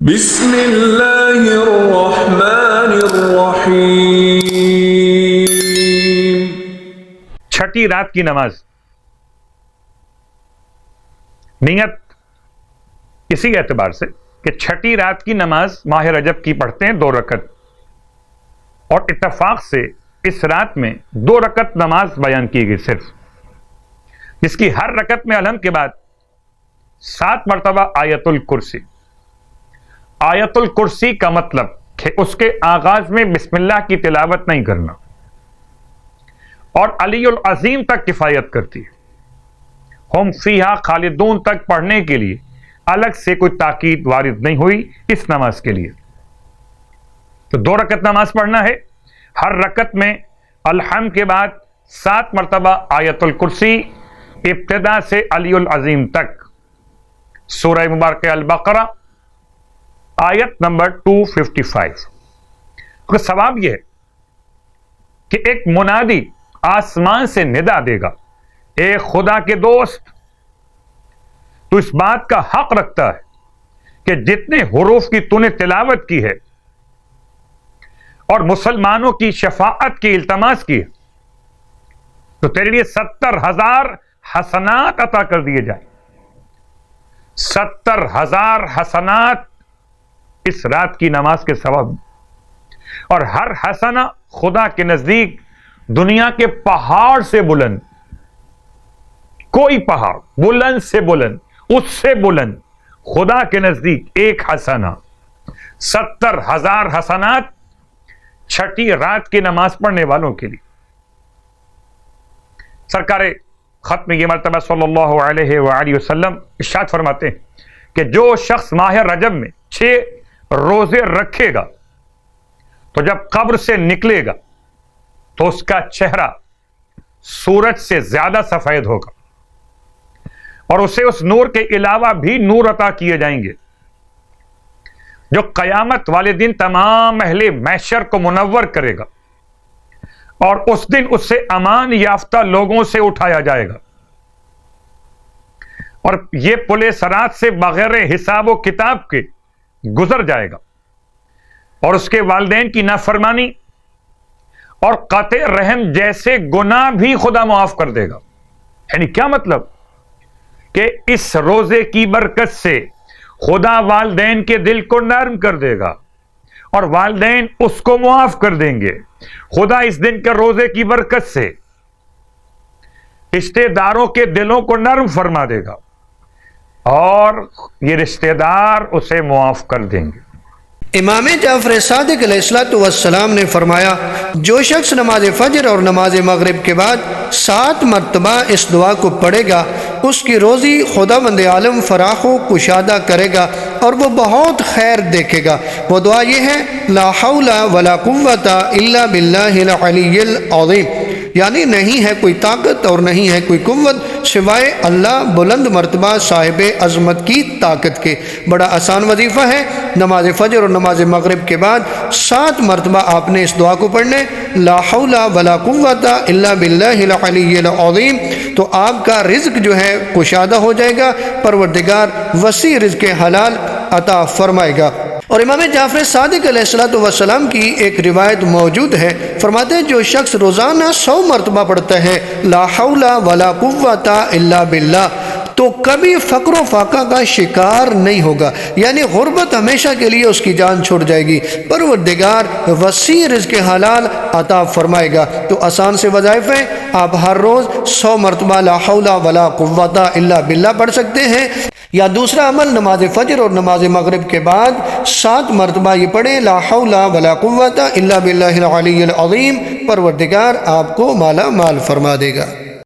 بسم اللہ الرحمن الرحیم۔ چھٹی رات کی نماز نیت اسی اعتبار سے کہ چھٹی رات کی نماز ماہ رجب کی پڑھتے ہیں 2 رکعت، اور اتفاق سے اس رات میں 2 رکعت نماز بیان کی گئی صرف، جس کی ہر رکعت میں الحمد کے بعد 7 مرتبہ آیت الکرسی۔ آیت الکرسی کا مطلب کہ اس کے آغاز میں بسم اللہ کی تلاوت نہیں کرنا، اور علی العظیم تک کفایت کرتی ہے۔ ہم فیہا خالدون تک پڑھنے کے لیے الگ سے کوئی تاکید وارد نہیں ہوئی اس نماز کے لیے۔ تو 2 رکعت نماز پڑھنا ہے، ہر رکعت میں الحمد کے بعد 7 مرتبہ آیت الکرسی، ابتدا سے علی العظیم تک۔ سورہ مبارکہ البقرہ آیت نمبر 255۔ تو ثواب یہ ہے کہ ایک منادی آسمان سے ندا دے گا، اے خدا کے دوست، تو اس بات کا حق رکھتا ہے کہ جتنے حروف کی تو نے تلاوت کی ہے اور مسلمانوں کی شفاعت کی التماس کی ہے، تو تیرے لیے 70,000 حسنات عطا کر دیے جائیں۔ 70,000 حسنات اس رات کی نماز کے ثواب، اور ہر حسنہ خدا کے نزدیک دنیا کے پہاڑ سے بلند، کوئی پہاڑ بلند سے بلند، اس سے بلند خدا کے نزدیک ایک حسنہ۔ 70,000 حسنات چھٹی رات کی نماز پڑھنے والوں کے لیے۔ سرکار ختم یہ مرتبہ صلی اللہ علیہ وآلہ وسلم ارشاد فرماتے ہیں کہ جو شخص ماہ رجب میں 6 روزے رکھے گا تو جب قبر سے نکلے گا تو اس کا چہرہ سورج سے زیادہ سفید ہوگا، اور اسے اس نور کے علاوہ بھی نور عطا کیے جائیں گے جو قیامت والے دن تمام اہل محشر کو منور کرے گا، اور اس دن اس سے امان یافتہ لوگوں سے اٹھایا جائے گا، اور یہ پل صراط سے بغیر حساب و کتاب کے گزر جائے گا، اور اس کے والدین کی نافرمانی اور قطع رحم جیسے گناہ بھی خدا معاف کر دے گا۔ یعنی کیا مطلب کہ اس روزے کی برکت سے خدا والدین کے دل کو نرم کر دے گا، اور والدین اس کو معاف کر دیں گے۔ خدا اس دن کے روزے کی برکت سے رشتہ داروں کے دلوں کو نرم فرما دے گا، اور یہ رشتہ دار اسے معاف کر دیں گے۔ امام جعفر صادق علیہ السلام نے فرمایا، جو شخص نماز فجر اور نماز مغرب کے بعد 7 مرتبہ اس دعا کو پڑھے گا، اس کی روزی خداوند عالم فراخ و کشادہ کرے گا، اور وہ بہت خیر دیکھے گا۔ وہ دعا یہ ہے، لا حول ولا قوت الا باللہ العلی العظیم، یعنی نہیں ہے کوئی طاقت اور نہیں ہے کوئی قوت سوائے اللہ بلند مرتبہ صاحب عظمت کی طاقت کے۔ بڑا آسان وظیفہ ہے۔ نماز فجر اور نماز مغرب کے بعد 7 مرتبہ آپ نے اس دعا کو پڑھنے، لا حول ولا قوت الا باللہ العلی العظیم، تو آپ کا رزق جو ہے کشادہ ہو جائے گا، پروردگار وسیع رزق حلال عطا فرمائے گا۔ اور امام جعفر صادق علیہ السلام کی ایک روایت موجود ہے، فرماتے ہیں جو شخص روزانہ 100 مرتبہ پڑھتا ہے لا حول ولا قوت الا باللہ، تو کبھی فقر و فاقہ کا شکار نہیں ہوگا، یعنی غربت ہمیشہ کے لیے اس کی جان چھوڑ جائے گی، پروردگار وسیع رزق حلال عطا فرمائے گا۔ تو آسان سے وظائف ہیں، آپ ہر روز 100 مرتبہ لا حول ولا قوت الا باللہ پڑھ سکتے ہیں، یا دوسرا عمل نماز فجر اور نماز مغرب کے بعد 7 مرتبہ یہ پڑھیں، لا حول ولا قوت الا باللہ العلی العظیم، پروردگار آپ کو مالا مال فرما دے گا۔